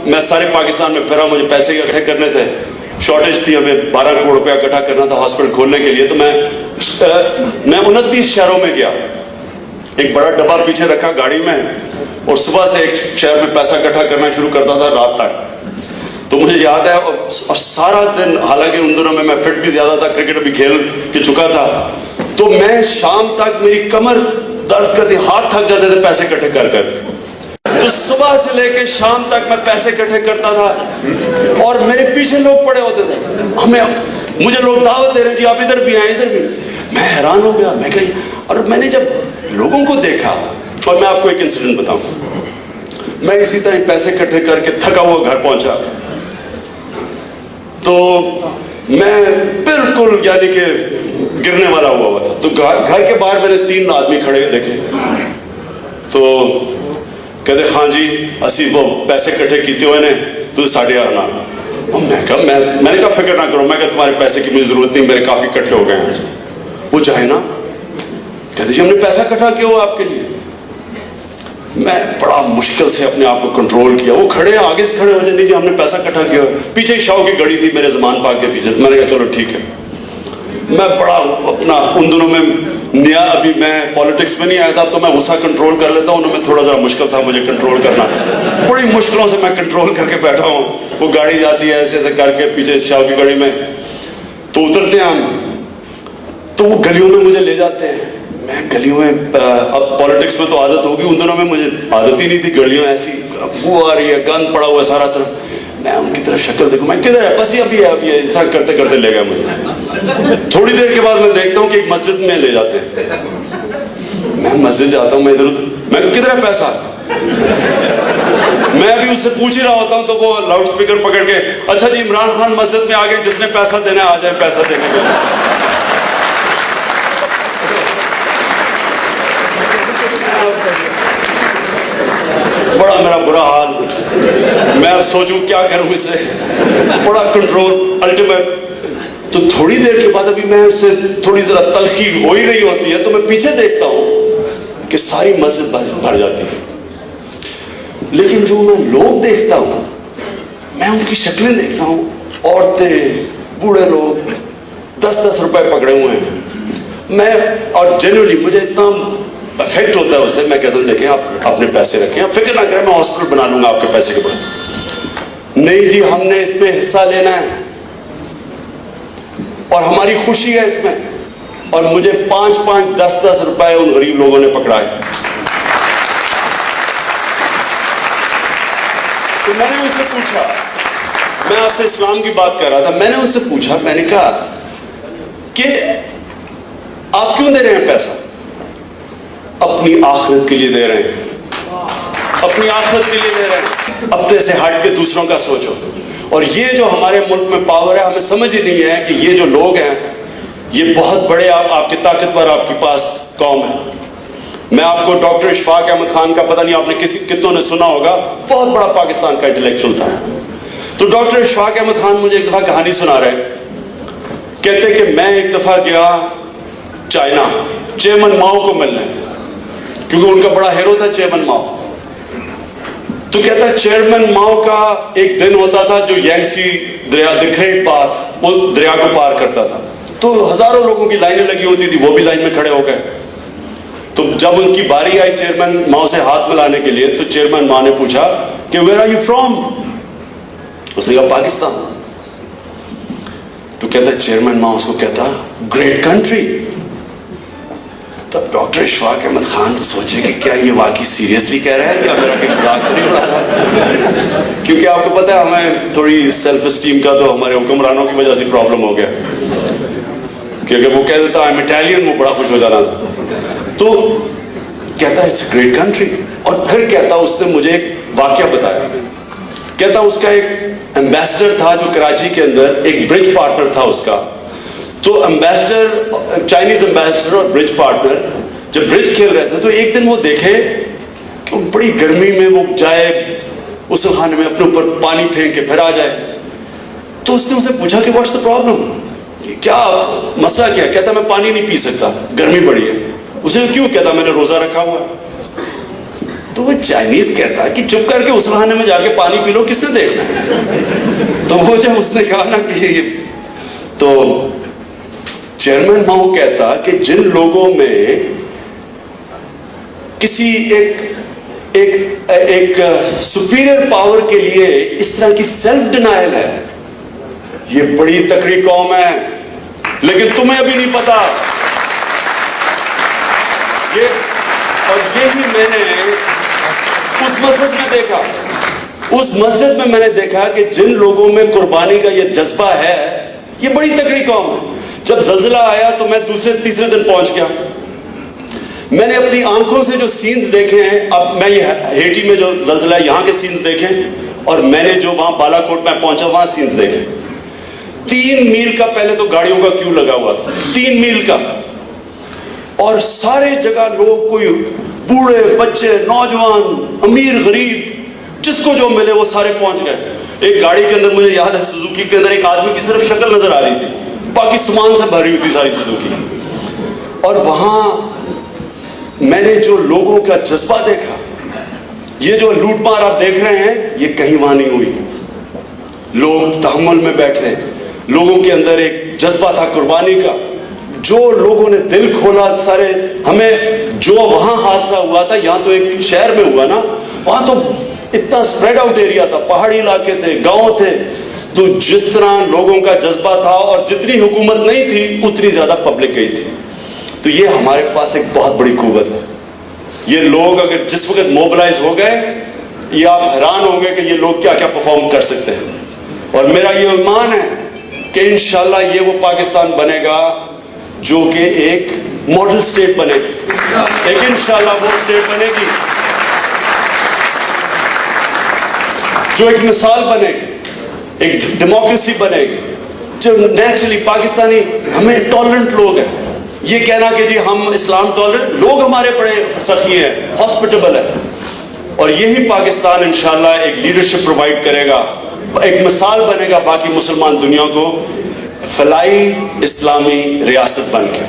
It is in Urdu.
میں سارے پاکستان میں پھرا, مجھے پیسے اکٹھے کرنے تھے, شارٹیج تھی, ہمیں 12 کروڑ روپیہ اکٹھا کرنا تھا ہاسپٹل کھولنے کے لیے. تو میں 29 شہروں میں گیا, ایک بڑا ڈبہ پیچھے رکھا گاڑی میں, اور صبح سے ایک شہر میں پیسہ اکٹھا کرنا شروع کرتا تھا رات تک. تو مجھے یاد ہے, اور سارا دن, حالانکہ ان دنوں میں فٹ بھی زیادہ تھا, کرکٹ بھی کھیل کے چکا تھا, تو میں شام تک میری کمر درد کرتی, ہاتھ تھک جاتے تھے پیسے اکٹھے کر کر. تو صبح سے لے کے شام تک میں پیسے اکٹھے کرتا تھا, اور میرے پیچھے لوگ پڑے ہوتے تھے, مجھے لوگ دعوت دے رہے ہیں, جی آپ ادھر بھی آئیں, ادھر بھی. میں حیران ہو گیا, میں کہیں, اور میں نے جب لوگوں کو دیکھا, اور میں آپ کو ایک انسیڈنٹ بتاؤں, میں اسی طرح پیسے اکٹھے کر کے تھکا ہوا گھر پہنچا, تو میں بالکل یعنی کہ گرنے والا ہوا تھا. تو گھر کے باہر میں نے 3 آدمی کھڑے دیکھے, تو کہتے ہاں جی اسی وہ پیسے اکٹھے کیتے ہوئے نے, تو 11.5 نا. میں نے کہا فکر نہ کرو, میں کہا تمہارے پیسے کی مجھے ضرورت نہیں, میرے کافی اکٹھے ہو گئے ہیں. وہ چاہے نا, کہتے جی ہم نے پیسہ اکٹھا کیا ہوا آپ کے لیے. میں بڑا مشکل سے اپنے آپ کو کنٹرول کیا. وہ کھڑے آگے سے کھڑے ہو جائے, نہیں جی ہم نے پیسہ اکٹھا کیا. پیچھے شاہ کی گڑی تھی میرے زمان پاک کے پیچھے. میں نے کہا چلو ٹھیک ہے. میں بڑا اپنا, ان دنوں میں نیا, ابھی میں پالیٹکس میں نہیں آیا تھا, تو میں غصہ کنٹرول کر لیتا ہوں, انہوں میں تھوڑا ذرا مشکل تھا مجھے کنٹرول کرنا. بڑی مشکلوں سے میں کنٹرول کر کے بیٹھا ہوں. وہ گاڑی جاتی ہے ایسے ایسے کر کے پیچھے شاہ کی گڑی میں, تو اترتے ہیں ہم, تو وہ گلیوں میں مجھے لے جاتے ہیں. میں گلیوں میں, اب پالیٹکس میں تو عادت ہوگی, ان دنوں میں مجھے عادت ہی نہیں تھی. گلیوں ایسی وہ آ رہی ہے, گند پڑا ہوا ہے سارا طرف. میں ان کی طرف شکل دیکھوں, میں کدھر ہے, بس یہ ابھی ہے, ابھی ہے, ایسا کرتے کرتے لے گئے مجھے. تھوڑی دیر کے بعد میں دیکھتا ہوں کہ ایک مسجد میں لے جاتے ہیں. میں مسجد جاتا ہوں, میں ادھر ادھر, میں کدھر ہے پیسہ, میں ابھی اس سے پوچھ ہی رہا ہوتا ہوں, تو وہ لاؤڈ اسپیکر پکڑ کے, اچھا جی عمران خان مسجد میں آ گئے, جس نے پیسہ دینا آ جائے پیسہ دینے کے لیے. بڑا میرا برا حال, میں اب سوچوں کیا کروں اس سے, بڑا کنٹرول الٹیمیٹ. تو تھوڑی دیر کے بعد, ابھی میں اس سے تھوڑی ذرا تلخی ہو ہی رہی ہوتی ہے, تو میں پیچھے دیکھتا ہوں کہ ساری مسجد بھر جاتی ہے. لیکن جو میں لوگ دیکھتا ہوں, میں ان کی شکلیں دیکھتا ہوں, عورتیں, بوڑھے لوگ, 10-10 روپے پکڑے ہوئے ہیں. میں, اور جنرلی مجھے اتنا افیکٹ ہوتا ہے اس سے, میں کہتا ہوں دیکھیں آپ اپنے پیسے رکھیں, آپ فکر نہ کریں, میں ہاسپٹل بنا لوں گا آپ کے پیسے کے بعد. نہیں جی ہم نے اس میں حصہ لینا ہے, اور ہماری خوشی ہے اس میں. اور مجھے 5-5, 10-10 روپے ان غریب لوگوں نے پکڑائے. تو میں نے ان سے پوچھا, میں آپ سے اسلام کی بات کر رہا تھا, میں نے ان سے پوچھا, میں نے کہا کہ آپ کیوں دے رہے ہیں پیسہ؟ اپنی آخرت کے لیے دے رہے ہیں, اپنی آخرت کے لیے دے رہے ہیں. اپنے سے ہٹ کے دوسروں کا سوچو. اور یہ جو ہمارے ملک میں پاور ہے, ہمیں سمجھ ہی نہیں ہے کہ یہ جو لوگ ہیں یہ بہت بڑے, آپ کے طاقتور آپ کے پاس قوم ہے. میں آپ کو ڈاکٹر اشفاق احمد خان کا, پتہ نہیں آپ نے کتنوں نے سنا ہوگا, بہت بڑا پاکستان کا انٹلیکچوئل تھا. تو ڈاکٹر اشفاق احمد خان مجھے ایک دفعہ کہانی سنا رہے, کہتے کہ میں ایک دفعہ گیا چائنا چیئرمین ماؤ کو ملنے, کیونکہ ان کا بڑا ہیرو تھا چیئرمین ماؤ. تو کہتا ہے چیئرمین ماؤ کا ایک دن ہوتا تھا جو یانگسی دریا, دی گریٹ پاتھ, وہ دریا کو پار کرتا تھا. تو ہزاروں لوگوں کی لائنیں لگی ہوتی تھی, وہ بھی لائن میں کھڑے ہو گئے. تو جب ان کی باری آئی چیئرمین ماؤ سے ہاتھ ملانے کے لیے, تو چیئرمین ماؤ نے پوچھا کہ ویئر آر یو فرام؟ اس نے کہا پاکستان. تو کہتا ہے چیئرمین ماؤ اس کو کہتا گریٹ کنٹری. تب ڈاکٹر اشفاق احمد خان سوچے کہ کیا یہ واقعی سیریسلی کہہ رہا ہے, کیا میرا کوئی مذاق تو نہیں اڑا رہا. کیونکہ آپ کو پتہ ہے ہمیں تھوڑی سیلف اسٹیم کا تو ہمارے حکمرانوں کی وجہ سے پرابلم ہو گیا, کیونکہ وہ کہہ دیتا I'm Italian, وہ بڑا خوش ہو جانا تھا. تو کہتا ہے اٹس اے گریٹ کنٹری. اور پھر کہتا اس نے مجھے ایک واقعہ بتایا, کہتا اس کا ایک ایمبیسڈر تھا جو کراچی کے اندر, ایک برج پارٹنر تھا اس کا. تو ایمبیسڈر, چائنیز ایمبیسڈر اور برج پارٹنر جب برج کھیل رہے تھے, تو ایک دن وہ دیکھے کہ بڑی گرمی میں وہ جائے غسل خانے میں, اپنے اوپر پانی پھینک کے پھر آ جائے. تو اس نے اسے پوچھا کہ واٹس دا پرابلم, کیا مسئلہ کیا؟ کہتا میں پانی نہیں پی سکتا, گرمی بڑی ہے. اس نے کیوں؟ کہتا میں نے روزہ رکھا ہوا ہے. تو وہ چائنیز کہتا کہ چپ کر کے اس بہانے میں جا کے پانی پی لو، کس نے دیکھنا ہے؟ تو وہ جب اس نے کہا نا کہ یہ، تو چیئرمین ماؤ کہتا کہ جن لوگوں میں کسی ایک سپیریئر پاور کے لیے اس طرح کی سیلف ڈینائل ہے، یہ بڑی تکڑی قوم ہے، لیکن تمہیں ابھی نہیں پتا یہ۔ اور یہی میں نے اس مسجد میں دیکھا، اس مسجد میں نے دیکھا کہ جن لوگوں میں قربانی کا یہ جذبہ ہے، یہ بڑی تکڑی قوم ہے۔ جب زلزلہ آیا تو میں دوسرے تیسرے دن پہنچ گیا، میں نے اپنی آنکھوں سے جو سینز دیکھے ہیں، اب میں یہ ہیٹی میں جو زلزلہ ہے یہاں کے سینز دیکھیں، اور میں نے جو وہاں بالا کوٹ میں پہنچا وہاں سینز دیکھے۔ 3 میل کا پہلے تو گاڑیوں کا کیو لگا ہوا تھا، 3 میل کا، اور سارے جگہ لوگ، کوئی بوڑھے بچے نوجوان امیر غریب جس کو جو ملے وہ سارے پہنچ گئے۔ ایک گاڑی کے اندر مجھے یاد ہے سوزوکی کے اندر ایک آدمی کی صرف شکل نظر آ رہی تھی، باقی سامان سے بھری ہوئی تھی ساری سوزوکی۔ اور وہاں میں نے جو لوگوں کا جذبہ دیکھا، یہ جو لوٹ مار آپ دیکھ رہے ہیں یہ کہیں وہاں نہیں ہوئی۔ لوگ تحمل میں بیٹھے، لوگوں کے اندر ایک جذبہ تھا قربانی کا، جو لوگوں نے دل کھولا سارے۔ ہمیں جو وہاں حادثہ ہوا تھا، یہاں تو ایک شہر میں ہوا نا، وہاں تو اتنا سپریڈ آؤٹ ایریا تھا، پہاڑی علاقے تھے، گاؤں تھے، تو جس طرح لوگوں کا جذبہ تھا، اور جتنی حکومت نہیں تھی اتنی زیادہ پبلک گئی تھی۔ تو یہ ہمارے پاس ایک بہت بڑی قوت ہے۔ یہ لوگ اگر جس وقت موبلائز ہو گئے، یہ آپ حیران ہوں گے کہ یہ لوگ کیا کیا پرفارم کر سکتے ہیں۔ اور میرا یہ ایمان ہے کہ انشاءاللہ یہ وہ پاکستان بنے گا جو کہ ایک ماڈل سٹیٹ بنے گی، ایک انشاءاللہ وہ سٹیٹ بنے گی جو ایک مثال بنے گی، ایک ڈیموکریسی بنے گی، جو نیچرلی پاکستانی ہمیں ٹالرنٹ لوگ ہیں۔ یہ کہنا کہ جی ہم اسلام ٹالرنٹ، لوگ ہمارے بڑے سخی ہیں، ہاسپٹیبل ہیں، اور یہی پاکستان انشاءاللہ ایک لیڈرشپ پرووائڈ کرے گا، ایک مثال بنے گا باقی مسلمان دنیا کو، فلاحی اسلامی ریاست بن کے۔